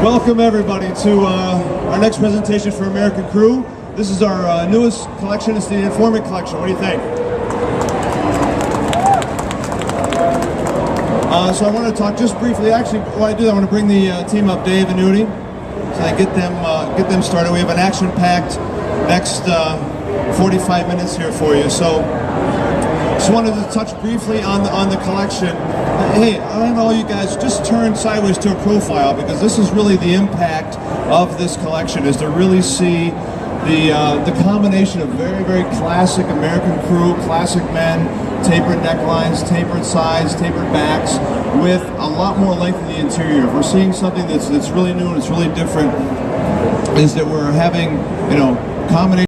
Welcome everybody to our next presentation for American Crew. This is our newest collection. It's the Informant Collection. What do you think? So I want to talk just briefly. Actually, while I do that, I want to bring the team up, Dave and Udi, so I get them started. We have an action-packed next 45 minutes here for you. So just wanted to touch briefly on the collection. Hey, I don't know, you guys, just turn sideways to a profile, because this is really the impact of this collection, is to really see the combination of very, very classic American Crew, classic men, tapered necklines, tapered sides, tapered backs, with a lot more length in the interior. If we're seeing something that's really new and it's really different, is that we're having, combination